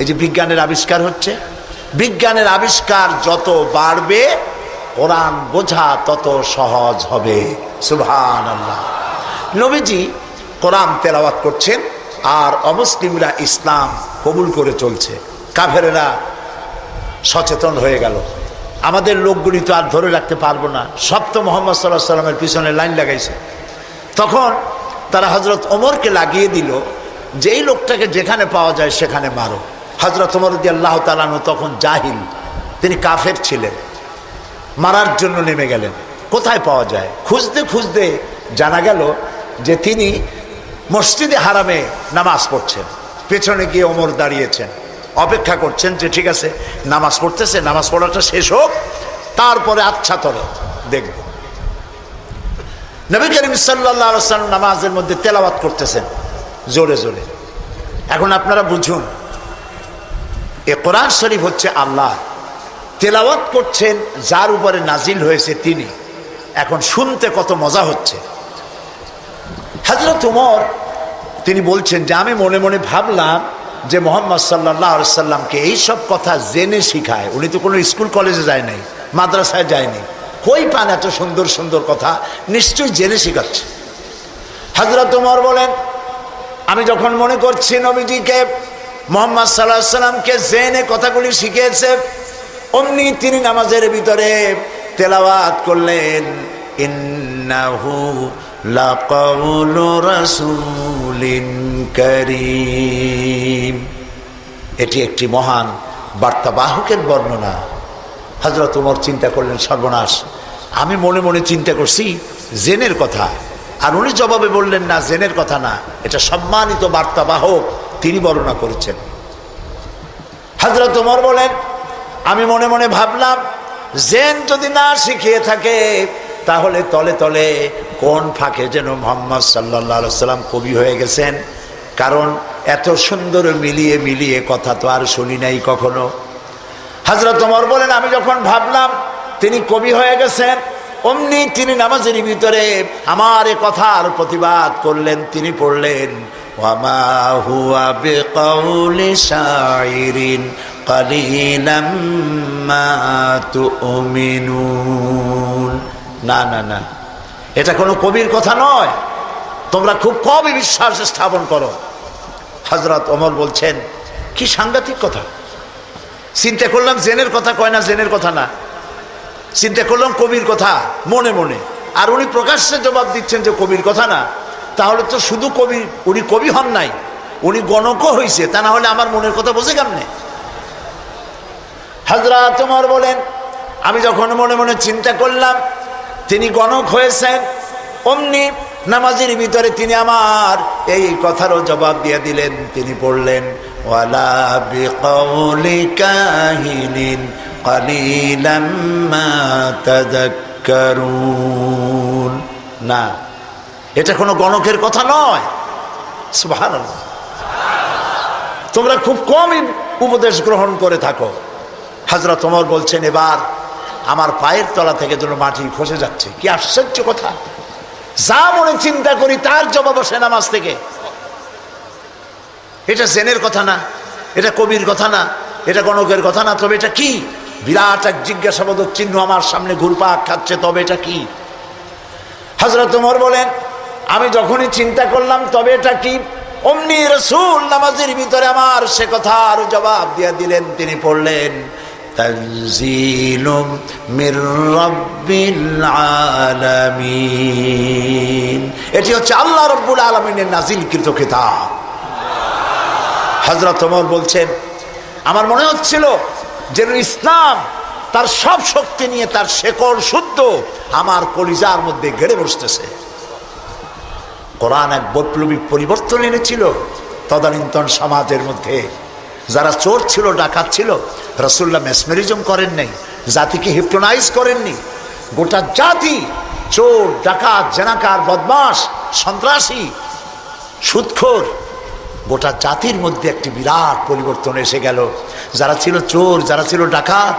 এই যে বিজ্ঞানের আবিষ্কার হচ্ছে, বিজ্ঞানের আবিষ্কার যত বাড়বে কোরআন বোঝা তত সহজ হবে। সুবহানাল্লাহ। নবীজি কোরআন তেলাওয়াত করছেন আর অমুসলিমরা ইসলাম কবুল করে চলছে। কাফেরেরা সচেতন হয়ে গেল, আমাদের লোকগুলি তো আর ধরে রাখতে পারবো না, সব তো মোহাম্মদ সাল্লাল্লাহু আলাইহি ওয়াসাল্লামের পিছনে লাইন লাগাইছে। তখন তারা হযরত ওমরকে লাগিয়ে দিল যে এই লোকটাকে যেখানে পাওয়া যায় সেখানে মারো। হযরত ওমর রাদিয়াল্লাহু তাআলা আনহু তখন জাহিল, তিনি কাফের ছিলেন, মারার জন্য নেমে গেলেন। কোথায় পাওয়া যায় খুঁজতে খুঁজতে জানা গেল যে তিনি মসজিদে হারামে নামাজ পড়ছেন। পেছনে গিয়ে ওমর দাঁড়িয়েছেন, অপেক্ষা করছেন যে ঠিক আছে নামাজ পড়তেছে, নামাজ পড়াটা শেষ হোক তারপরে আচ্ছা তরে দেখব। নবী করিম সাল্লাল্লাহু আলাইহি ওয়াসাল্লাম নামাজের মধ্যে তেলাওয়াত করতেছেন জোরে জোরে। এখন আপনারা বুঝুন, এ কোরআন শরীফ হচ্ছে আল্লাহ, তেলাওয়াত করছেন যার উপরে নাজিল হয়েছে তিনি। এখন শুনতে কত মজা হচ্ছে। হযরত ওমর তিনি বলছেন যে আমি মনে মনে ভাবলাম যে মুহাম্মদ সাল্লাল্লাহু আলাইহি সাল্লামকে এইসব কথা জেনে শিখায়। উনি তো কোনো স্কুল কলেজে যায় নাই, মাদ্রাসায় যায়নি, কই পান এত সুন্দর সুন্দর কথা, নিশ্চয়ই জেনে শিখাচ্ছে। হযরত ওমর বলেন আমি যখন মনে করছি নবীজিকে মুহাম্মদ সাল্লাল্লাহু আলাইহি সাল্লামকে জেনে কথাগুলি শিখিয়েছে, অমনি তিনি নামাজের ভিতরে তেলাওয়াত করলেন ইন্নাহু লাকাউলু রাসূলিন কারীম। এটি একটি মহান বার্তাবাহকের বর্ণনা। হযরত ওমর চিন্তা করলেন সর্বনাশ, আমি মনে মনে চিন্তা করছি জেনের কথা, আর উনি জবাবে বললেন না জেনের কথা না, এটা সম্মানিত বার্তাবাহক তিনি বর্ণনা করেছেন। হযরত ওমর বলেন আমি মনে মনে ভাবলাম জেন যদি না শিখিয়ে থাকে তাহলে তলে তলে কোন ফাঁকে যেন মুহাম্মদ সাল্লাল্লাহু আলাইহি ওয়াসাল্লাম কবি হয়ে গেছেন, কারণ এত সুন্দর মিলিয়ে মিলিয়ে কথা তো আর শুনি নাই কখনো। হযরত ওমর বলেন আমি যখন ভাবলাম তিনি কবি হয়ে গেছেন, অমনি তিনি নামাজের ভিতরে আমার এ কথার প্রতিবাদ করলেন। তিনি পড়লেন ওয়ামা হুয়া বিকাউলি শাইরিন কালিলাম মা তুমিনুন। না না না, এটা কোনো কবির কথা নয়, তোমরা খুব কমই বিশ্বাস স্থাপন করো। হযরত ওমর বলছেন কি সাংঘাতিক কথা। চিন্তা করলাম জেনের কথা কয় না, জেনের কথা না, চিন্তা করলাম কবির কথা মনে মনে, আর উনি প্রকাশ্যে জবাব দিচ্ছেন যে কবির কথা না। তাহলে তো শুধু কবি, উনি কবি হন নাই, উনি গণকও হয়েছে, তা না হলে আমার মনের কথা বোঝে কেমনে? হযরত ওমর বলেন আমি যখন মনে মনে চিন্তা করলাম তিনি গণক হয়েছেন, অমনি নামাজের ভিতরে তিনি আমার এই কথারও জবাব দিয়ে দিলেন। তিনি পড়লেন ওয়ালা বিকাউলি কাহিনিন কালিলাম মা তাযাক্কারুন। না, এটা কোনো গণকের কথা নয়। সুবহানাল্লাহ। তোমরা খুব কমই উপদেশ গ্রহণ করে থাকো। হযরত ওমর বলছেন এবার আমার পায়ের তলা থেকে যেন মাটি খসে যাচ্ছে। কি আশ্চর্য কথা, যা মনে চিন্তা করি তার জবাব আসে নামাজ থেকে। এটা জেনের কথা না, এটা কবির কথা না, এটা গণকের কথা না, তবে এটা কি? বিরাট এক জিজ্ঞাসাবোধক চিহ্ন আমার সামনে ঘুরপাক খাচ্ছে, তবে এটা কি? হযরত ওমর বলেন আমি যখনই চিন্তা করলাম তবে এটা কি, অমনি রাসূল নামাজের ভিতরে আমার সে কথার জবাব দিয়ে দিলেন। তিনি পড়লেন তানজিলুম মির রাব্বিল আলামিন। এটি হচ্ছে আল্লাহ রাব্বুল আলামিনের নাজিলকৃত কিতাব। হযরত ওমর বলছেন আমার মনে হচ্ছিল যেন ইসলাম তার সব শক্তি নিয়ে তার শেকড় শুদ্ধ আমার কলিজার মধ্যে গেড়ে বসতেছে। কোরআন এক বৈপ্লবিক পরিবর্তন এনেছিল তদানীন্তন সমাজের মধ্যে। যারা চোর ছিল, ডাকাত ছিল, রাসূলুল্লাহ মেসমেরিজম করেন নাই, জাতিকে হিপনোটাইজ করেননি। গোটা জাতি চোর, ডাকাত, জেনাকার, বদমাশ, সন্ত্রাসী, সুদখোর, গোটা জাতির মধ্যে একটি বিরাট পরিবর্তন এসে গেল। যারা ছিল চোর, যারা ছিল ডাকাত,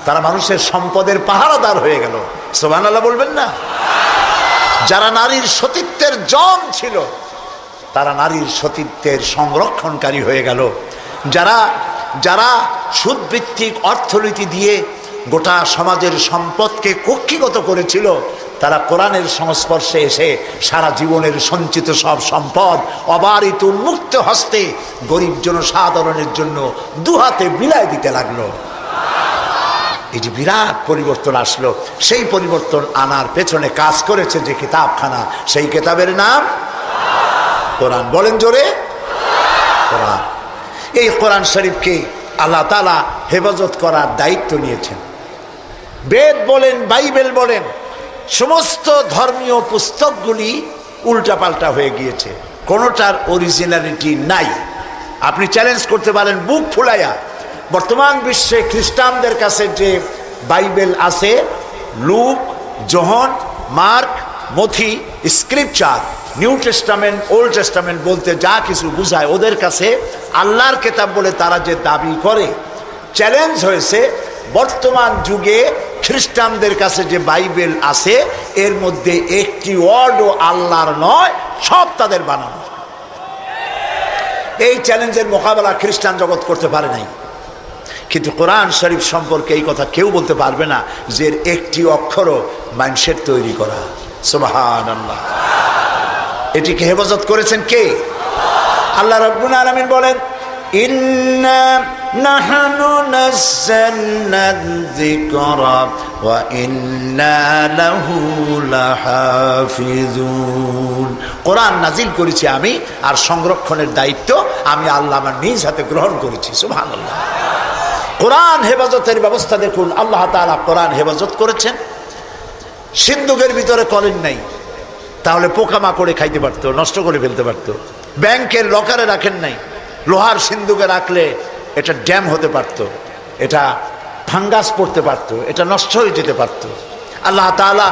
তারা মানুষের সম্পদের পাহারাদার হয়ে গেল। সুবহানাল্লাহ বলবেন না? যারা নারীর সতীত্বের জম ছিল তারা নারীর সতীত্বের সংরক্ষণকারী হয়ে গেল। যারা যারা সুদভিত্তিক অর্থনীতি দিয়ে গোটা সমাজের সম্পদকে কক্ষিগত করেছিল, তারা কোরআনের সংস্পর্শে এসে সারা জীবনের সঞ্চিত সব সম্পদ অবারিত উন্মুক্ত হস্তে গরিব জনসাধারণের জন্য দুহাতে বিলায় দিতে লাগলো। এই যে বিরাট পরিবর্তন আসলো, সেই পরিবর্তন আনার পেছনে কাজ করেছে যে কিতাবখানা, সেই কিতাবের নাম কোরআন। বলেন জোরে, কোরআন। এই কোরআন শরীফকে আল্লাহ তাআলা হেফাজত করার দায়িত্ব নিয়েছেন। বেদ বলেন, বাইবেল বলেন, সমস্ত ধর্মীয় পুস্তকগুলি উল্টাপাল্টা হয়ে গিয়েছে, কোনোটার অরিজিনালিটি নাই। আপনি চ্যালেঞ্জ করতে পারেন বুক ফুলাইয়া, বর্তমান বিশ্বে খ্রিস্টানদের কাছে যে বাইবেল আছে, লুক, যোহন, মার্ক, মথি, scripture, new testament, old testament বলতে যা কিছু বুঝায়, ওদের কাছে আল্লাহর কিতাব বলে তারা যে দাবি করে, চ্যালেঞ্জ হয়েছে বর্তমান যুগে খ্রিস্টানদের কাছে যে বাইবেল আছে এর মধ্যে একটি ওয়ার্ডও আল্লাহর নয়, সব তাদের বানানো। এই চ্যালেঞ্জের মোকাবেলা খ্রিস্টান জগৎ করতে পারে নাই, কিন্তু কোরআন শরীফ সম্পর্কে এই কথা কেউ বলতে পারবে না যে একটি অক্ষরও মানুষের তৈরি করা। সুবহানাল্লাহ। এটিকে হেফাজত করেছেন কে? আল্লাহ রাব্বুল আলামিন বলেন, ইন্না নাহনু নাযালনা যিকরা ওয়া ইন্না লাহু লাহাফিজুন। কোরআন নাজিল করেছি আমি, আর সংরক্ষণের দায়িত্ব আমি আল্লাহ আমার নিজ হাতে গ্রহণ করেছি। সুবহানাল্লাহ। কোরআন হেফাজতের ব্যবস্থা দেখুন, আল্লাহ তাআলা কোরআন হেফাজত করেছেন। সিন্ধুকের ভিতরে করেন নাই, তাহলে পোকামাকড়ে খাইতে পারতো, নষ্ট করে ফেলতে পারতো। ব্যাংকের লকারে রাখেন নাই, লোহার সিন্ধুকে রাখলে এটা ড্যাম হতে পারত, এটা ফাঙ্গাস পড়তে পারত, এটা নষ্ট হয়ে যেতে পারত। আল্লাহ তাআলা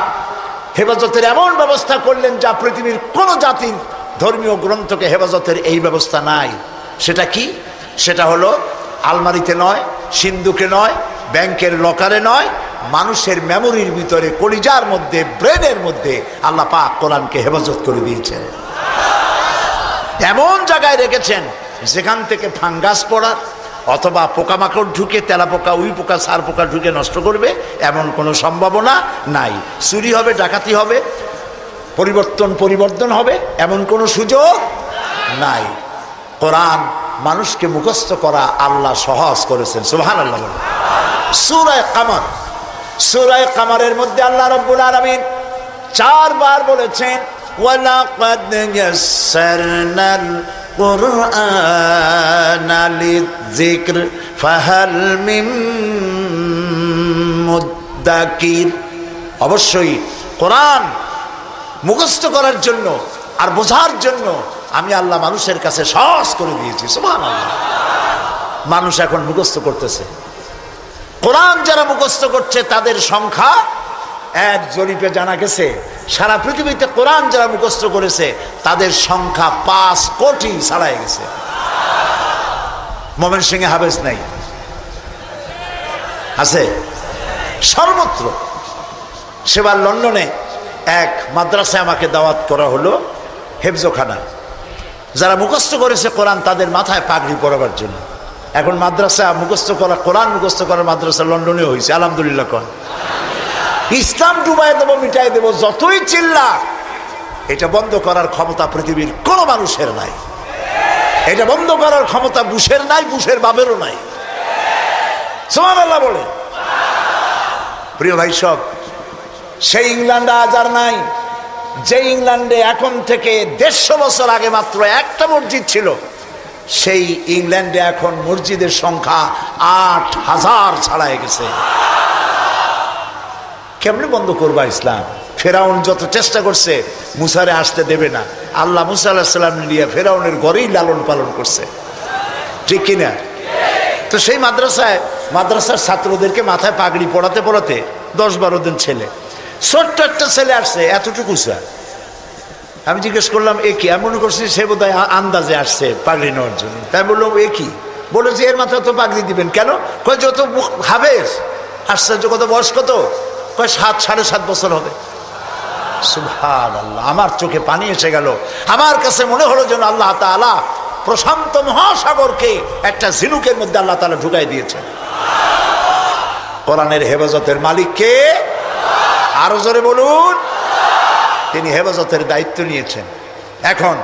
হেফাজতের এমন ব্যবস্থা করলেন যা পৃথিবীর কোনো জাতির ধর্মীয় গ্রন্থকে হেফাজতের এই ব্যবস্থা নাই। সেটা কি? সেটা হলো আলমারিতে নয়, সিন্ধুকে নয়, ব্যাংকের লকারে নয়, মানুষের মেমোরির ভিতরে, কলিজার মধ্যে, ব্রেনের মধ্যে আল্লাহ পাক কোরআনকে হেফাজত করে দিয়েছেন। এমন জায়গায় রেখেছেন যেখান থেকে ফাঙ্গাস পড়ার অথবা পোকামাকড় ঢুকে, তেলাপোকা, উই পোকা, সার পোকা ঢুকে নষ্ট করবে এমন কোনো সম্ভাবনা নাই। চুরি হবে, ডাকাতি হবে, পরিবর্তন হবে এমন কোনো সুযোগ নাই। কোরআন মানুষকে মুখস্থ করা আল্লাহ সহজ করেছেন। সুবহানাল্লাহ। সূরা কামার, সূরা কামারের মধ্যে আল্লাহ রাব্বুল আলামিন 4 বার বলেছেন, ওয়ালাকাদ ইয়াসসারনাল কুরআনা লিযিকর ফাহাল মিন মুদ্দাকির। অবশ্যই কোরআন মুখস্থ করার জন্য আর বোঝার জন্য আমি আল্লাহ মানুষের কাছে সহজ করে দিয়েছি। সুবহানাল্লাহ। মানুষ এখন মুখস্থ করতেছে। কোরআন যারা মুখস্থ করছে তাদের সংখ্যা, এক জরিপে জানা গেছে সারা পৃথিবীতে কোরআন যারা মুখস্থ করেছে তাদের সংখ্যা 5 কোটি ছাড়াই গেছে। ময়মনসিংহে হাফেজ নাই, আছে সর্বত্র। সেবার লন্ডনে এক মাদ্রাসায় আমাকে দাওয়াত করা হলো, হেফজখানা। যারা মুখস্থ করেছে কোরআন তাদের মাথায় পাগড়ি পরাবার জন্য। এখন মাদ্রাসা মুখস্থ করা, কোরআন মুখস্থ করার মাদ্রাসা লন্ডনে হয়েছে। আলহামদুলিল্লাহ। কন ইসলাম ডুবাই দেবো, মিটাই দেবো, যতই চিল্লা, এটা বন্ধ করার ক্ষমতা পৃথিবীর কোন মানুষের নাই। এটা বন্ধ করার ক্ষমতা বুশের নাই, বুশের বাবেরও নাই। সুবহানাল্লাহ বলে। প্রিয় ভাই সব, সেই ইংল্যান্ডে আজ আর নাই যে ইংল্যান্ডে এখন থেকে 150 বছর আগে মাত্র একটা মসজিদ ছিল। সেই ইংল্যান্ডে এখন মসজিদের সংখ্যা 8000 ছাড়াই গেছে। কেমনে বন্ধ করবা ইসলাম? ফেরাউন যত চেষ্টা করছে মুসারে আসতে দেবে না। আল্লাহ মুসা আলাইহিস সালাম নিয়ে ফেরাউনের ঘরেই লালন পালন করছে, ঠিক কিনা? তো সেই মাদ্রাসার ছাত্রদেরকে মাথায় পাগড়ি পড়াতে পড়াতে 10-12 দিন ছেলে, ছোট্ট একটা ছেলে আসছে এতটুকু চা। আমি জিজ্ঞেস করলাম এ কি? আমি মনে করছি সে বোধহয় আন্দাজে আসছে পাগড়ি নেওয়ার জন্য। তাই বললাম এ কি? বলেছে এর মাথায় তো পাগড়ি দিবেন কেন? কয় যত হাফেজ। আশ্চর্য, কত বয়স কত? কয় 7-7.5 বছর হবে। সুবহানাল্লাহ। আমার চোখে পানি এসে গেল। আমার কাছে মনে হলো যেন আল্লাহ তাআলা প্রশান্ত মহাসাগরকে একটা ঝিনুকের মধ্যে আল্লাহ তাআলা ঢুকাই দিয়েছেন। কোরআনের হেফাজতের মালিক কে? আরো জোরে বলুন। তিনি হেফাজতের দায়িত্ব নিয়েছেন। এখন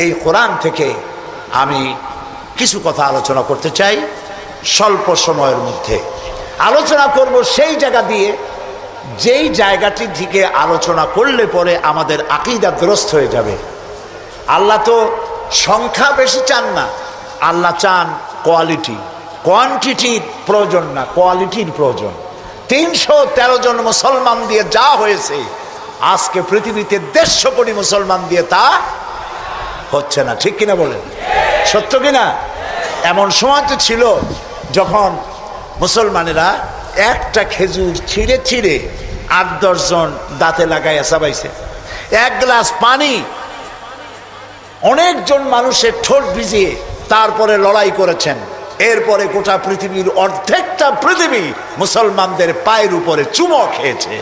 এই কোরআন থেকে আমি কিছু কথা আলোচনা করতে চাই স্বল্প সময়ের মধ্যে। আলোচনা করব সেই জায়গা দিয়ে যেই জায়গাটি থেকে আলোচনা করলে পরে আমাদের আকীদা দুরস্ত হয়ে যাবে। আল্লাহ তো সংখ্যা বেশি চান না, আল্লাহ চান কোয়ালিটি। কোয়ান্টিটির প্রয়োজন না, কোয়ালিটির প্রয়োজন। 313 জন মুসলমান দিয়ে যা হয়েছে, আজকে পৃথিবীতে 150 কোটি মুসলমান দিয়ে তা হচ্ছে না। ঠিক কিনা বলেন? সত্য কিনা? এমন সময় তো ছিল যখন মুসলমানেরা একটা খেজুর ছিঁড়ে ছিঁড়ে 8-10 জন দাঁতে লাগাইয়া চাবাইছে। এক গ্লাস পানি অনেকজন মানুষের ঠোঁট ভিজিয়ে তারপরে লড়াই করেছেন। এরপরে গোটা পৃথিবীর অর্ধেকটা পৃথিবী মুসলমানদের পায়ের উপরে চুমো খেয়েছে।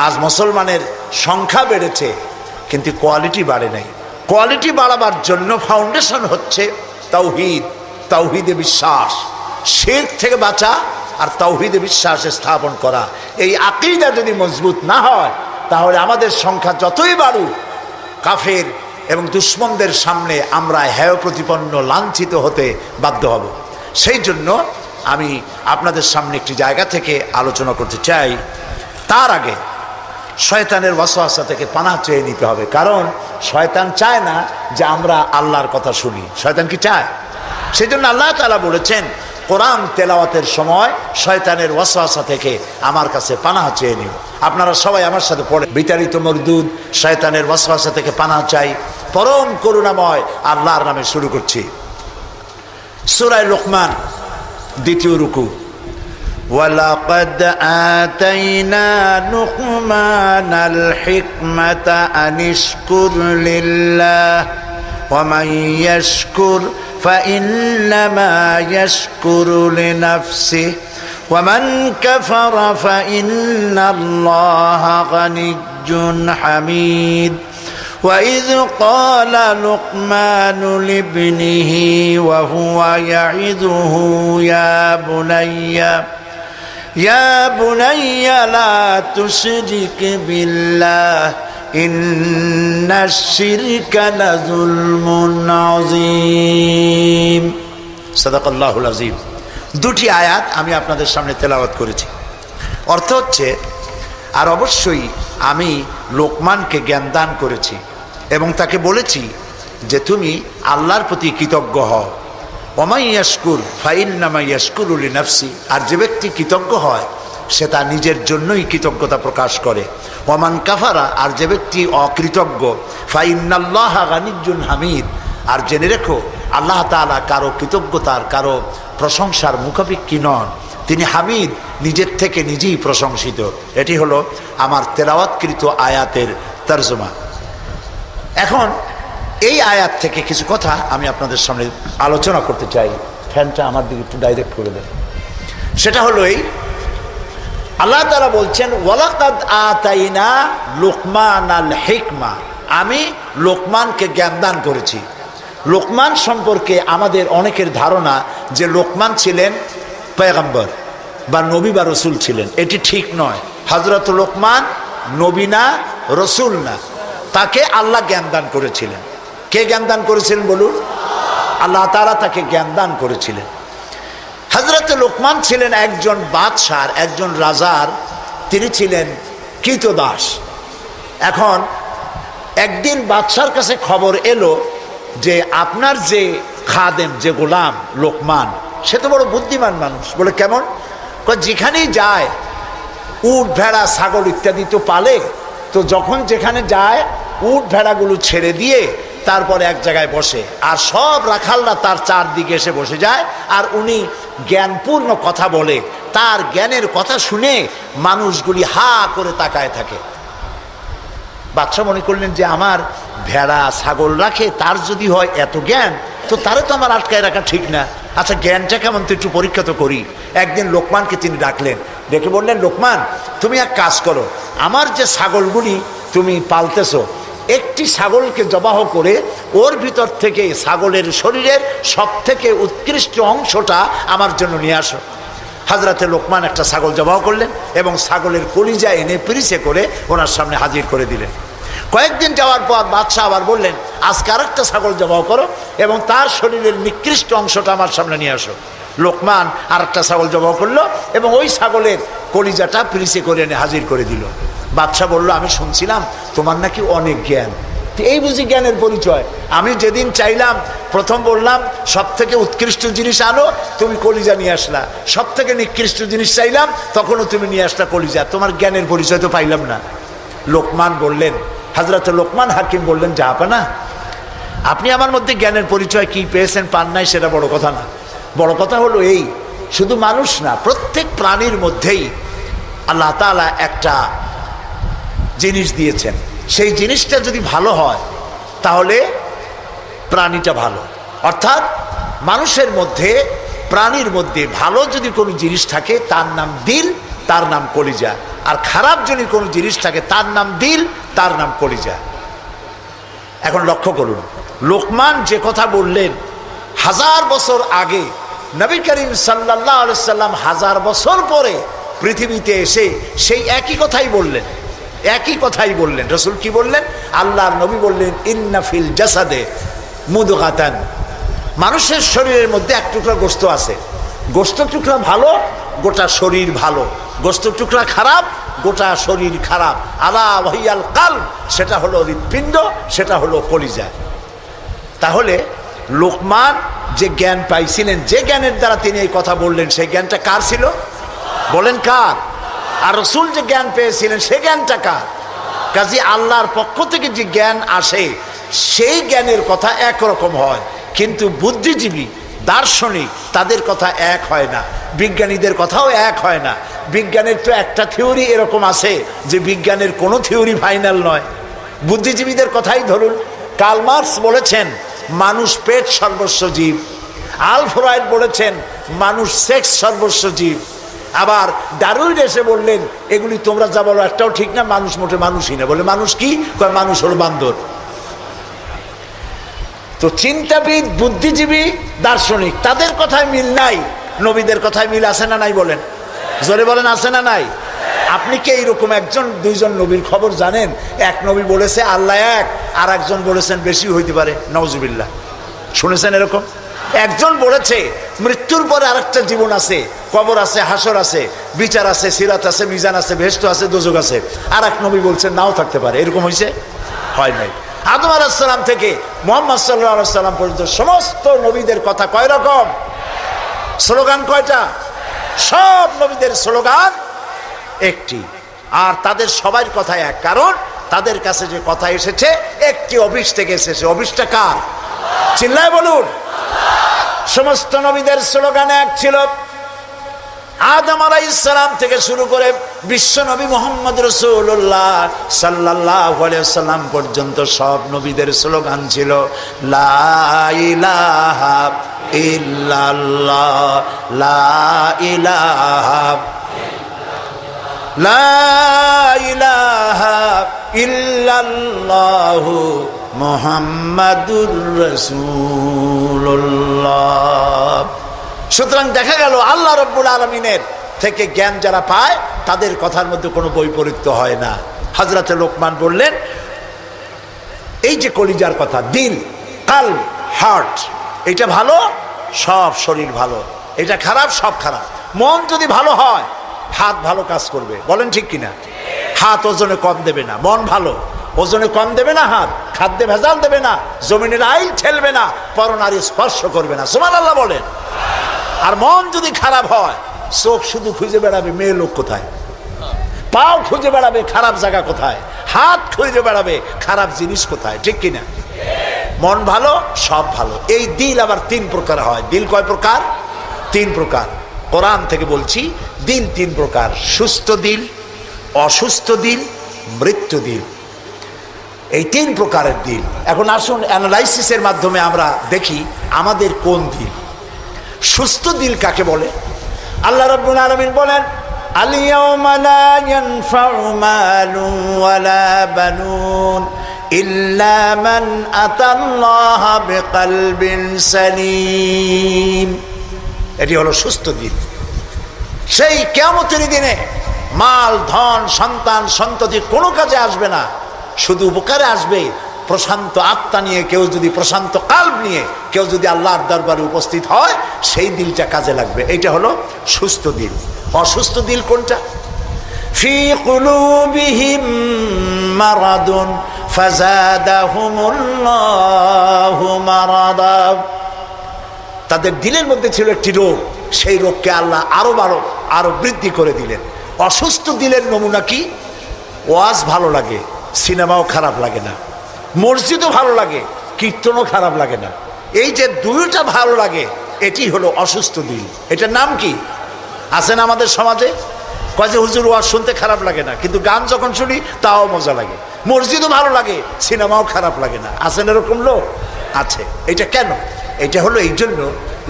আজ মুসলমানের সংখ্যা বেড়েছে কিন্তু কোয়ালিটি বাড়ে নাই। কোয়ালিটি বাড়াবার জন্য ফাউন্ডেশন হচ্ছে তাওহীদ, তাওহীদে বিশ্বাস, শিরক থেকে বাঁচা আর তাওহীদে বিশ্বাস স্থাপন করা। এই আকীদা যদি মজবুত না হয় তাহলে আমাদের সংখ্যা যতই বাড়ুক, কাফের এবং দুশ্মনদের সামনে আমরা হেয় প্রতিপন্ন, লাঞ্ছিত হতে বাধ্য হব। সেই জন্য আমি আপনাদের সামনে একটি জায়গা থেকে আলোচনা করতে চাই। তার আগে শয়তানের ওয়াসওয়াসা থেকে পানাহ চেয়ে নিতে হবে, কারণ শয়তান চায় না যে আমরা আল্লাহর কথা শুনি। শয়তান কি চায়? সেই জন্য আল্লাহ তাআলা বলেছেন কোরআন তেলাওয়াতের সময় শয়তানের ওয়াসওয়াসা থেকে আমার কাছে পানাহ চেয়ে নিও। আপনারা সবাই আমার সাথে পড়ে, বিতাড়িত মরদুদ শয়তানের ওয়াসওয়াসা থেকে পানাহ চাই, পরম করুণাময় আল্লাহর নামে শুরু করছি। সূরা লুকমান, দ্বিতীয় রুকু। ওয়ালাকাদ আতাইনা লুকমানাল হিকমাতা আনিশকুর লিল্লাহ ওয়া মান ইয়াশকুর فإنما يشكر لنفسه ومن كفر فإن الله غني حميد وإذ قال لقمان لابنه وهو يعظه يا بني لا تشرك بالله إن الشرك لظلم عظيم সাদাকাল্লাহুল আযীম। দুটি আয়াত আমি আপনাদের সামনে তেলাওয়াত করেছি। অর্থ হচ্ছে, আর অবশ্যই আমি লোকমানকে জ্ঞান দান করেছি এবং তাকে বলেছি যে তুমি আল্লাহর প্রতি কৃতজ্ঞ হও। ওয়া ইয়াশকুর ফাইন্নামা ইয়াশকুরু লিনাফসি, আর যে ব্যক্তি কৃতজ্ঞ হয় সে তার নিজের জন্যই কৃতজ্ঞতা প্রকাশ করে। ওয়ামান কাফারা, আর যে ব্যক্তি অকৃতজ্ঞ, ফাইন্নাল্লাহা গানিয়্যুন হামিদ, আর জেনে রেখো আল্লাহ তাআলা কারো কৃতজ্ঞতার, কারো প্রশংসার মুখাপেক্ষী নন। তিনি হামিদ, নিজের থেকে নিজেই প্রশংসিত। এটি হলো আমার তেলাওয়াতকৃত আয়াতের তরজমা। এখন এই আয়াত থেকে কিছু কথা আমি আপনাদের সামনে আলোচনা করতে চাই। ফ্যানটা আমার দিকে একটু ডাইরেক্ট করে দেন। সেটা হলো এই, আল্লাহ তাআলা বলছেন ওয়ালাকাদ আতাইনা লুকমানাল হিকমা, আমি লোকমানকে জ্ঞান দান করেছি। লোকমান সম্পর্কে আমাদের অনেকের ধারণা যে লোকমান ছিলেন পয়গম্বর বা নবী বা রসুল ছিলেন। এটি ঠিক নয়। হযরত লোকমান নবী না, রসুল না, তাকে আল্লাহ জ্ঞান দান করেছিলেন। কে জ্ঞান দান করেছিলেন বলুন? আল্লাহ তাআলা তাকে জ্ঞান দান করেছিলেন। হযরত লোকমান ছিলেন একজন বাদশার, একজন রাজার, তিনি ছিলেন কৃতদাস। এখন একদিন বাদশার কাছে খবর এলো যে আপনার যে খাদেম, যে গোলাম লোকমান, সে তো বড় বুদ্ধিমান মানুষ। বলে কেমন? যেখানেই যায় উট ভেড়া ছাগল ইত্যাদি তো পালে, তো যখন যেখানে যায় উট ভেড়াগুলো ছেড়ে দিয়ে তারপরে এক জায়গায় বসে, আর সব রাখালরা তার চারদিকে এসে বসে যায়, আর উনি জ্ঞানপূর্ণ কথা বলে। তার জ্ঞানের কথা শুনে মানুষগুলি হা করে তাকায় থাকে। বাদশা মনে করলেন যে আমার ভেড়া ছাগল রাখে, তার যদি হয় এত জ্ঞান, তো তারে তো আমার আটকায় রাখা ঠিক না। আচ্ছা জ্ঞানটা কেমন, তো একটু পরীক্ষা তো করি। একদিন লোকমানকে তিনি ডাকলেন, ডেকে বললেন, লোকমান তুমি এক কাজ করো, আমার যে ছাগলগুলি তুমি পালতেছো একটি ছাগলকে জবাহ করে ওর ভিতর থেকে ছাগলের শরীরের সব থেকে উৎকৃষ্ট অংশটা আমার জন্য নিয়ে আসো। হযরতে লোকমান একটা ছাগল জবাহ করলেন এবং ছাগলের কলিজা এনে পিরিচে করে ওনার সামনে হাজির করে দিলেন। কয়েকদিন যাওয়ার পর বাদশাহ আবার বললেন, আজকে আরেকটা ছাগল জবাহ করো এবং তার শরীরের নিকৃষ্ট অংশটা আমার সামনে নিয়ে আসো। লোকমান আরেকটা ছাগল জবাহ করলো এবং ওই ছাগলের কলিজাটা পিরিচে করে এনে হাজির করে দিল। বাদশাহ বলল, আমি শুনছিলাম তোমার নাকি অনেক জ্ঞান, এই বুঝি জ্ঞানের পরিচয়। আমি যেদিন চাইলাম, প্রথম বললাম সব থেকে উৎকৃষ্ট জিনিস আনো, তুমি কলিজা নিয়ে আসলা। সব থেকে নিকৃষ্ট জিনিস চাইলাম, তখনও তুমি নিয়ে আসলা কলিজা। তোমার জ্ঞানের পরিচয় তো পাইলাম না। লোকমান বললেন, হযরত লোকমান হাকিম বললেন, জাহাপানা, আপনি আমার মধ্যে জ্ঞানের পরিচয় কি পেয়েছেন পান নাই সেটা বড় কথা না। বড় কথা হলো এই, শুধু মানুষ না, প্রত্যেক প্রাণীর মধ্যেই আল্লাহ তাআলা একটা জিনিস দিয়েছেন। সেই জিনিসটা যদি ভালো হয় তাহলে প্রাণীটা ভালো। অর্থাৎ মানুষের মধ্যে, প্রাণীর মধ্যে ভালো যদি কোনো জিনিস থাকে তার নাম দিল, তার নাম কলিজা। আর খারাপ যদি কোনো জিনিস থাকে তার নাম দিল, তার নাম কলিজা। এখন লক্ষ্য করুন, লোকমান যে কথা বললেন 1000 বছর আগে, নবী করিম সাল্লাল্লাহু আলাইহি সাল্লাম 1000 বছর পরে পৃথিবীতে এসে সেই একই কথাই বললেন। একই কথাই বললেন। রাসূল কি বললেন? আল্লাহর নবী বললেন, ইন্না ফিল জাসাদে মুদগাতান, মানুষের শরীরের মধ্যে এক টুকরা গোশত আছে। গোশত টুকরা ভালো, গোটা শরীর ভালো। গোশত টুকরা খারাপ, গোটা শরীর খারাপ। আলা ওয়াহিয়াল কালব, সেটা হলো হৃৎপিণ্ড, সেটা হলো কলিজা। তাহলে লোকমান যে জ্ঞান পাইছিলেন, যে জ্ঞানের দ্বারা তিনি এই কথা বললেন, সেই জ্ঞানটা কার ছিল? বলেন কার? আর রাসূল যে জ্ঞান পেয়েছিলেন সেই জ্ঞানটা কার? কাজী আল্লাহর পক্ষ থেকে যে জ্ঞান আসে সেই জ্ঞানের কথা একরকম হয়, কিন্তু বুদ্ধিজীবী, দার্শনিক, তাদের কথা এক হয় না। বিজ্ঞানীদের কথাও এক হয় না। বিজ্ঞানের তো একটা থিওরি এরকম আছে যে বিজ্ঞানের কোনো থিওরি ফাইনাল নয়। বুদ্ধিজীবীদের কথাই ধরুন, কার্ল মার্কস বলেছেন মানুষ পেট সর্বস্ব জীব। আলফ্রেড বলেছেন মানুষ সেক্স সর্বস্ব জীব। আবার ডারউইন এসে বললেন, এগুলি তোমরা যা বলো একটাও ঠিক না, মানুষ মোটে মানুষই না। বলে মানুষ কি? মানুষ হলো বান্দর। তো চিন্তাবিদ, বুদ্ধিজীবী, দার্শনিক, তাদের কথায় মিল নাই, নবীদের কথায় মিল আছে না নাই? বলেন, জোরে বলেন, আছে না নাই? আপনি কি এইরকম একজন দুইজন নবীর খবর জানেন? এক নবী বলেছে আল্লাহ এক, আর একজন বলেছেন বেশি হইতে পারে, নাউজুবিল্লাহ। শুনেছেন এরকম? একজন বলেছে মৃত্যুর পরে আরেকটা জীবন আছে, কবর আছে, হাসর আছে, বিচার আছে, সিরাত আছে, মিজান আছে, বেহেশত আছে, দোজখ আছে। আর এক নবী বলছেন নাও থাকতে পারে। এরকম হয়েছে? হয় নাই। আদম আলাইহিস সালাম থেকে মুহাম্মদ সাল্লাল্লাহু আলাইহি সাল্লাম পর্যন্ত সমস্ত নবীদের কথা কয় রকম? স্লোগান কয়টা? সব নবীদের স্লোগান একটি, আর তাদের সবার কথা এক। কারণ তাদের কাছে যে কথা এসেছে একটি অফিস থেকে এসেছে। অফিসটা কার? চিল্লায় বলুন। সমস্ত নবীদের স্লোগান এক ছিল। আদম আলাইহিস সালাম থেকে শুরু করে বিশ্ব নবী মুহাম্মদ রাসূলুল্লাহ সাল্লাল্লাহু আলাইহি ওয়াসাল্লাম পর্যন্ত সব নবীদের স্লোগান ছিল লা ইলাহা ইল্লাল্লাহ, লা ইলাহা লা ইলাহা ইল্লাল্লাহু মুহাম্মাদুর রাসূলুল্লাহ। সুতরাং দেখা গেল আল্লাহ রাব্বুল আলামিনের থেকে জ্ঞান যারা পায় তাদের কথার মধ্যে কোনো বৈপরীত্য হয় না। হযরতে লোকমান বললেন, এই যে কলিজার কথা, দিল, কালব, হার্ট, এটা ভালো, সব শরীর ভালো। এটা খারাপ, সব খারাপ। মন যদি ভালো হয় হাত ভালো কাজ করবে। বলেন ঠিক কিনা? হাত ওজনে কম দেবে না। মন ভালো, ওজনে কম দেবে না। হাত খাদ্যে ভেজাল দেবে না, জমিনের আইল ঠেলবে না, পরনারী স্পর্শ করবে না। সুবহানাল্লাহ বলেন। আর মন যদি খারাপ হয়, চোখ শুধু খুঁজে বেড়াবে মেয়ে লোক কোথায়, পাও খুঁজে বেড়াবে খারাপ জায়গা কোথায়, হাত খুঁজে বেড়াবে খারাপ জিনিস কোথায়। ঠিক কিনা? মন ভালো, সব ভালো। এই দিল আবার 3 প্রকার হয়। দিল কয় প্রকার? 3 প্রকার। কোরআন থেকে বলছি, দিল 3 প্রকার: সুস্থ দিল, অসুস্থ দিল, মৃত্যু দিল। এই 3 প্রকারের দিল। এখন আসুন অ্যানালাইসিসের মাধ্যমে আমরা দেখি আমাদের কোন দিল। সুস্থ দিল কাকে বলে? আল্লাহ রাব্বুল আলামিন বলেন, আল ইয়াওমা লা ইয়ানফাউ মালুন ওয়ালা বানুন ইল্লা মান আতাল্লাহ বিকলবিন সালিম। এটি হলো সুস্থ দিন। সেই কিয়ামতের দিনে মাল ধন সন্তান সন্ততি কোনো কাজে আসবে না, শুধু উপকারে আসবে প্রশান্ত আত্মা নিয়ে কেউ যদি, প্রশান্ত কাল্ব নিয়ে কেউ যদি আল্লাহর দরবারে উপস্থিত হয়, সেই দিলটা কাজে লাগবে। এইটা হলো সুস্থ দিল। অসুস্থ দিল কোনটা? ফি কুলুবিহিম মারাদুন ফাযাদাহুমুল্লাহু মারাদা। তাদের দিলের মধ্যে ছিল একটি রোগ, সেই রোগকে আল্লাহ আরো বৃদ্ধি করে দিলেন। অসুস্থ দিলের নমুনা কি? ওয়াজ ভালো লাগে, সিনেমাও খারাপ লাগে না, মসজিদও ভালো লাগে, কীর্তনও খারাপ লাগে না। এই যে দুইটা ভালো লাগে, এটি হলো অসুস্থ দিল। এটার নাম কি? আছে না আমাদের সমাজে? কয় যে হুজুর ওয়াজ শুনতে খারাপ লাগে না, কিন্তু গান যখন শুনি তাও মজা লাগে, মসজিদও ভালো লাগে, সিনেমাও খারাপ লাগে না। আছেন এরকম লোক? আছে। এটা কেন? এটা হলো এই জন্য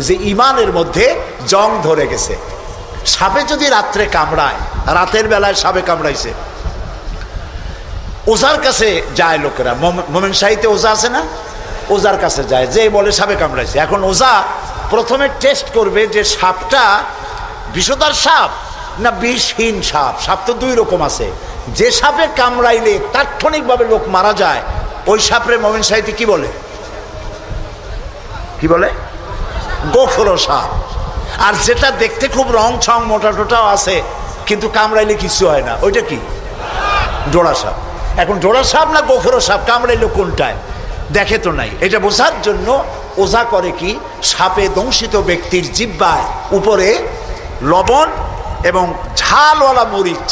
যে ইমানের মধ্যে জং ধরে গেছে। সাপে যদি রাত্রে কামড়ায়, রাতের বেলায় সাপে কামড়াইছে, ওজার কাছে যায় লোকেরা। মোমেন শাহীতে ওজা আছে না? ওজার কাছে যায়, যে বলে সাপে কামড়াইছে। এখন ওজা প্রথমে টেস্ট করবে যে সাপটা বিষধর সাপ না বিষহীন সাপ। সাপ তো দুই রকম আছে। যে সাপে কামড়াইলে তাৎক্ষণিকভাবে লোক মারা যায়, ওই সাপরে মোমেন শাহীতে কি বলে? কি বলে? গোখরো সাপ। আর যেটা দেখতে খুব রং ছং মোটা টোটাও আছে, কিন্তু কামড়াইলে কিছু হয় না, ওইটা কি? ডোরা সাপ। এখন ডোরা সাপ না গোখরো সাপ, কামড়াইলে কোনটায় দেখে তো নাই। এটা বোঝার জন্য ওঝা করে কি, সাপে দংশিত ব্যক্তির জিহ্বার উপরে লবণ এবং ঝালওয়ালা মরিচ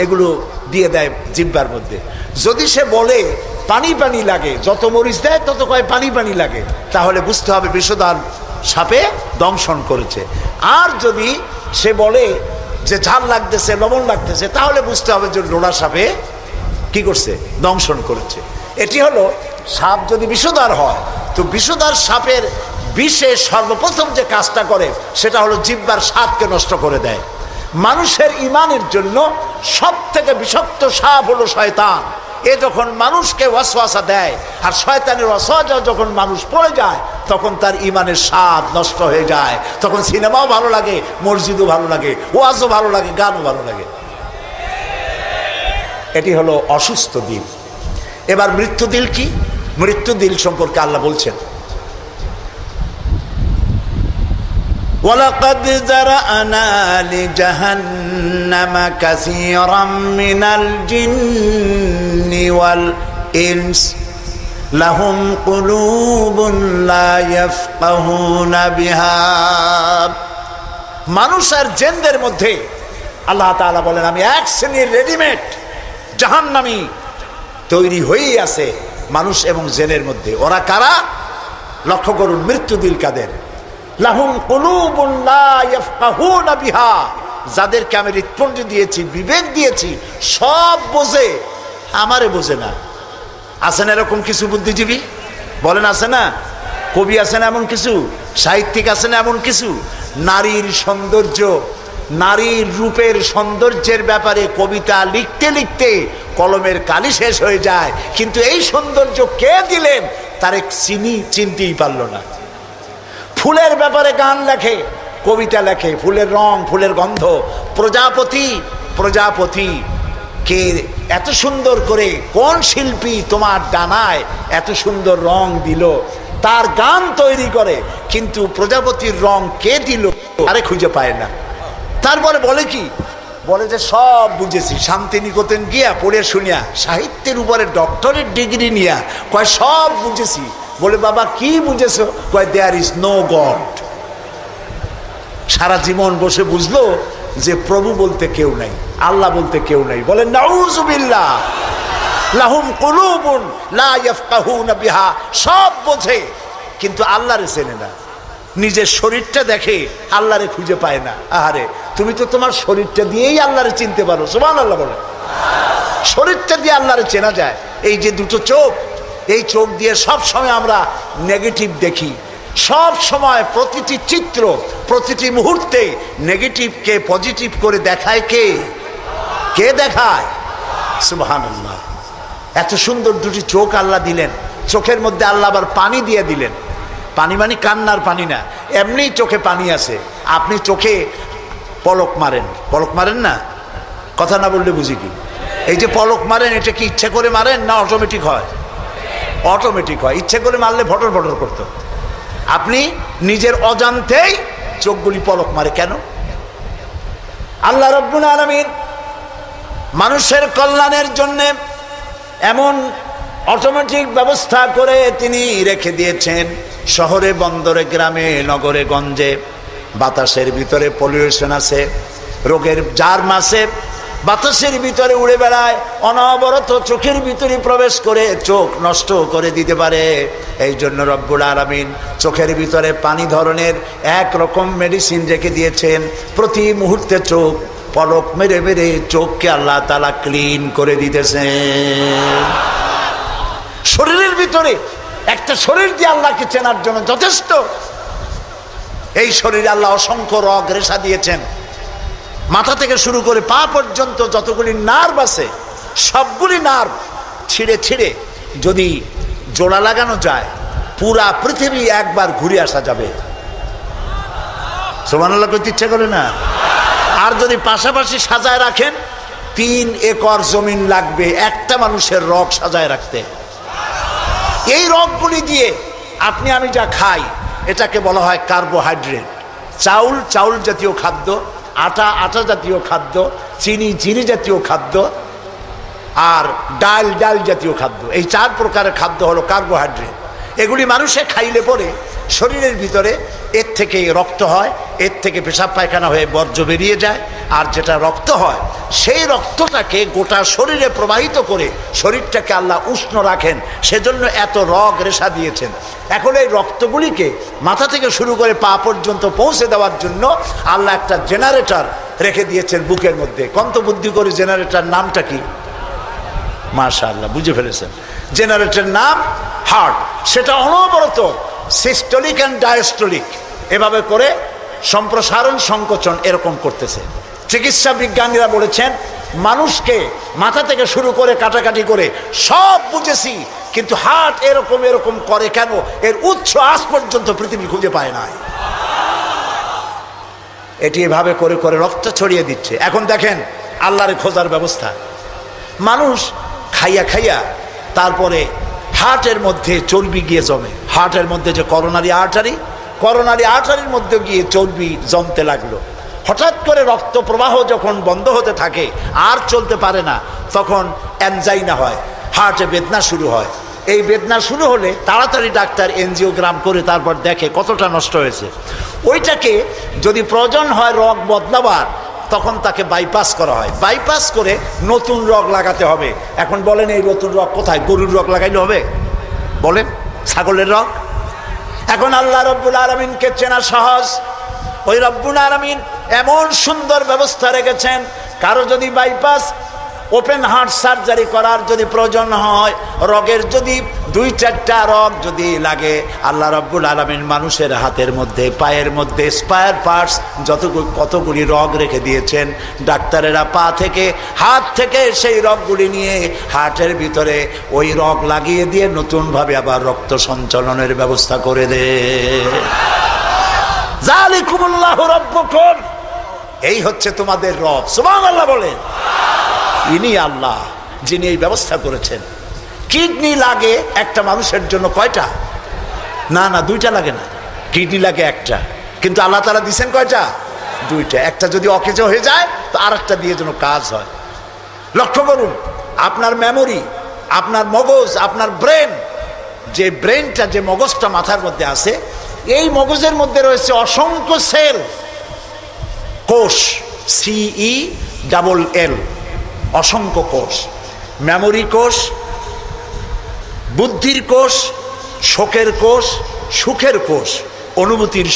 এগুলো দিয়ে দেয় জিহ্বার মধ্যে। যদি সে বলে পানি পানি লাগে, যত মরিচ দেয় তত কয় পানি পানি লাগে, তাহলে বুঝতে হবে বিষধর সাপে দংশন করেছে। আর যদি সে বলে যে ঝাল লাগতেছে, লবণ লাগতেছে, তাহলে বুঝতে হবে যে ডোরা সাপে কি করছে? দংশন করেছে। এটি হলো সাপ যদি বিষধর হয়, তো বিষধর সাপের বিষে সর্বপ্রথম যে কাজটা করে সেটা হলো জিহ্বার স্বাদকে নষ্ট করে দেয়। মানুষের ইমানের জন্য সব থেকে বিষাক্ত সাপ হলো শয়তান। এ যখন মানুষকে ওয়াসওয়াসা দেয়, আর শয়তানের ওয়াসওয়াসা যখন মানুষ পড়ে যায়, তখন তার ইমানের স্বাদ নষ্ট হয়ে যায়। তখন সিনেমাও ভালো লাগে, মসজিদও ভালো লাগে, ওয়াজও ভালো লাগে, গানও ভালো লাগে। এটি হলো অসুস্থ দিল। এবার মৃত্যু দিল কি? মৃত্যু দিল সম্পর্কে আল্লাহ বলছেন, ওয়ালাকাদ যারানা লিজাহান্নামা কাসীরাম মিনাল জিন্নি ওয়াল ইনস লাহুম কুলুবুন লা ইয়াফকাহুনা বিহা। মানুষ আর জিনদের মধ্যে আল্লাহ তাআলা বলেন, আমি এক শ্রেণীর রেডিমেড জাহান্নামী তৈরি হয়েই আছে মানুষ এবং জিনের মধ্যে। ওরা কারা? লক্ষ্য করুন, মৃত্যু দিল কাদের? লাহুম কুলুবুন লা ইয়াফকাহুনা বিহা, যাদেরকে আমি হৃৎপিণ্ড দিয়েছি, বিবেক দিয়েছি, সব বোঝে, আমারে বোঝে না। আছেন এরকম কিছু বুদ্ধিজীবী? বলেন আছে না? কবি আছেন এমন কিছু, সাহিত্যিক আছেন এমন কিছু। নারীর সৌন্দর্য, নারীর রূপের সৌন্দর্যের ব্যাপারে কবিতা লিখতে লিখতে কলমের কালি শেষ হয়ে যায়, কিন্তু এই সৌন্দর্য কে দিলেন তার চিনতেই পারল না। ফুলের ব্যাপারে গান লেখে, কবিতা লেখে, ফুলের রং, ফুলের গন্ধ। প্রজাপতি, প্রজাপতি কে এত সুন্দর করে, কোন শিল্পী তোমার ডানায় এত সুন্দর রং দিল, তার গান তৈরি করে, কিন্তু প্রজাপতির রং কে দিল আরে খুঁজে পায় না। তারপরে বলে কি? বলে যে সব বুঝেছি, শান্তিনিকেতন গিয়া পড়ে শুনিয়া, সাহিত্যের উপরে ডক্টরেট ডিগ্রি নিয়া কয় সব বুঝেছি। বলে বাবা কি বুঝেছো? কয় দেয়ার ইজ নো গড। সারা জীবন বসে বুঝলো যে প্রভু বলতে কেউ নাই, আল্লাহ বলতে কেউ নাই। বলে নাউযুবিল্লাহ। লাহুম কুলুবুন লা ইয়াফকাহুনা বিহা, সব বোঝে কিন্তু আল্লাহরে চেনে না। নিজের শরীরটা দেখে, আল্লাহরে খুঁজে পায় না। আহারে, তুমি তো তোমার শরীরটা দিয়েই আল্লাহরে চিনতে পারো। সুবহানাল্লাহ বলে। শরীরটা দিয়ে আল্লাহরে চেনা যায়। এই যে দুটো চোখ, এই চোখ দিয়ে সব সময় আমরা নেগেটিভ দেখি। সব সময় প্রতিটি চিত্র, প্রতিটি মুহূর্তে নেগেটিভকে পজিটিভ করে দেখায় কে? কে দেখায়? সুবহানাল্লাহ। এত সুন্দর দুটি চোখ আল্লাহ দিলেন, চোখের মধ্যে আল্লাহ আবার পানি দিয়ে দিলেন। পানি মানে কান্নার পানি না, এমনি চোখে পানি আছে। আপনি চোখে পলক মারেন না, কথা না বললে বুঝি কি? এই যে পলক মারেন, এটা কি ইচ্ছে করে মারেন না অটোমেটিক হয়? অটোমেটিক হয়। ইচ্ছে করে মারলে ফটর ফটর করতো। আপনি নিজের অজান্তেই চোখগুলি পলক মারে কেন? আল্লাহ রাব্বুল আলামিন মানুষের কল্যাণের জন্য এমন অটোমেটিক ব্যবস্থা করে তিনি রেখে দিয়েছেন। শহরে বন্দরে গ্রামে নগরে গঞ্জে বাতাসের ভিতরে পলিউশন আছে, রোগের জার্ম আছে, বাতাসের ভিতরে উড়ে বেড়ায়, অনবরত চোখের ভিতরে প্রবেশ করে চোখ নষ্ট করে দিতে পারে। এই জন্য রব্বুল আলামিন চোখের ভিতরে পানি ধরনের একরকম মেডিসিন রেখে দিয়েছেন। প্রতি মুহূর্তে চোখ পলক মেরে মেরে চোখকে আল্লাহ তাআলা ক্লিন করে দিতেছেন। শরীরের ভিতরে একটা শরীর দিয়ে আল্লাহকে চেনার জন্য যথেষ্ট। এই শরীরে আল্লাহ অসংখ্য রগ রেশা দিয়েছেন। মাথা থেকে শুরু করে পা পর্যন্ত যতগুলি নার্ভ আছে, সবগুলি নার্ভ ছিঁড়ে ছিঁড়ে যদি জোড়া লাগানো যায়, পুরা পৃথিবী একবার ঘুরে আসা যাবে। সুবহানাল্লাহ করতে ইচ্ছা করে না? আর যদি পাশাপাশি সাজায় রাখেন, 3 একর জমিন লাগবে একটা মানুষের রগ সাজায় রাখতে। এই রগগুলি দিয়ে আপনি আমি যা খাই, এটাকে বলা হয় কার্বোহাইড্রেট। চাউল জাতীয় খাদ্য, আটা জাতীয় খাদ্য, চিনি জাতীয় খাদ্য, আর ডাল জাতীয় খাদ্য। এই 4 প্রকারের খাদ্য হলো কার্বোহাইড্রেট। এগুলি মানুষে খাইলে পরে শরীরের ভিতরে এর থেকে রক্ত হয়, এর থেকে পেশাব পায়খানা হয়ে বর্জ্য বেরিয়ে যায়। আর যেটা রক্ত হয়, সেই রক্তটাকে গোটা শরীরে প্রবাহিত করে শরীরটাকে আল্লাহ উষ্ণ রাখেন। সেজন্য এত রগ রেশা দিয়েছেন। এখন এই রক্তগুলিকে মাথা থেকে শুরু করে পা পর্যন্ত পৌঁছে দেওয়ার জন্য আল্লাহ একটা জেনারেটর রেখে দিয়েছেন বুকের মধ্যে। কন্ত বুদ্ধি করে জেনারেটর নামটা কি? মাশাআল্লাহ, বুঝে ফেলেছেন। জেনারেটরের নাম হার্ট। সেটা অনবরত সিস্টোলিক অ্যান্ড ডায়াস্টোলিক এভাবে করে সম্প্রসারণ সংকোচন এরকম করতেছে। চিকিৎসা বিজ্ঞানীরা বলেছেন, মানুষকে মাথা থেকে শুরু করে কাটাকাটি করে সব বুঝেছি, কিন্তু হার্ট এরকম করে কেন, এর উৎস আজ পর্যন্ত পৃথিবী খুঁজে পায় নাই। এটি এভাবে করে করে রক্ত ছড়িয়ে দিচ্ছে। এখন দেখেন আল্লাহর খোঁজার ব্যবস্থা। মানুষ খাইয়া তারপরে হার্টের মধ্যে চর্বি গিয়ে জমে। হার্টের মধ্যে যে করোনারি আর্টারির মধ্যে গিয়ে চর্বি জমতে লাগলো। হঠাৎ করে রক্ত প্রবাহ যখন বন্ধ হতে থাকে, আর চলতে পারে না, তখন অ্যানজাইনা হয়, হার্টে বেদনা শুরু হয়। এই বেদনা শুরু হলে তাড়াতাড়ি ডাক্তার এনজিওগ্রাম করে তারপর দেখে কতটা নষ্ট হয়েছে। ওইটাকে যদি প্রয়োজন হয় রগ বদলাবার, তখন তাকে বাইপাস করা হয়। বাইপাস করে নতুন রগ লাগাতে হবে। এখন বলেন এই নতুন রগ কোথায়? গরুর রগ লাগাইলে হবে? বলেন, ছাগলের রগ? এখন আল্লাহ রব্বুল আলামিনকে চেনা সহজ। ওই রব্বুল আলামিন এমন সুন্দর ব্যবস্থা রেখেছেন, কারো যদি বাইপাস ওপেন হার্ট সার্জারি করার যদি প্রয়োজন হয়, রগের যদি 2-4টা রগ যদি লাগে, আল্লাহ রাব্বুল আলামিন মানুষের হাতের মধ্যে, পায়ের মধ্যে স্পায়ার পার্টস কতগুলি রগ রেখে দিয়েছেন। ডাক্তারেরা পা থেকে হাত থেকে সেই রগগুলি নিয়ে হার্টের ভিতরে ওই রগ লাগিয়ে দিয়ে নতুনভাবে আবার রক্ত সঞ্চালনের ব্যবস্থা করে দেয়। যালিকুমুল্লাহু রাব্বুকুম, এই হচ্ছে তোমাদের রব। সুবহানাল্লাহ বলেন। ইনি আল্লাহ যিনি এই ব্যবস্থা করেছেন। কিডনি লাগে একটা মানুষের জন্য কয়টা? না 2টা লাগে না, কিডনি লাগে একটা, কিন্তু আল্লাহ তাআলা দিয়েছেন কয়টা? 2টা। একটা যদি অকেজ হয়ে যায় তো আরেকটা দিয়ে যেন কাজ হয়। লক্ষ্য করুন, আপনার মেমোরি, আপনার মগজ, আপনার ব্রেন, যে ব্রেনটা, যে মগজটা মাথার মধ্যে আছে, এই মগজের মধ্যে রয়েছে অসংখ্য সেল, কোষ, CELL, অসংখ্য কোষ। মেমোরি কোষ, বুদ্ধির কোষ, শোকের কোষ, সুখের কোষ, অনুভূতির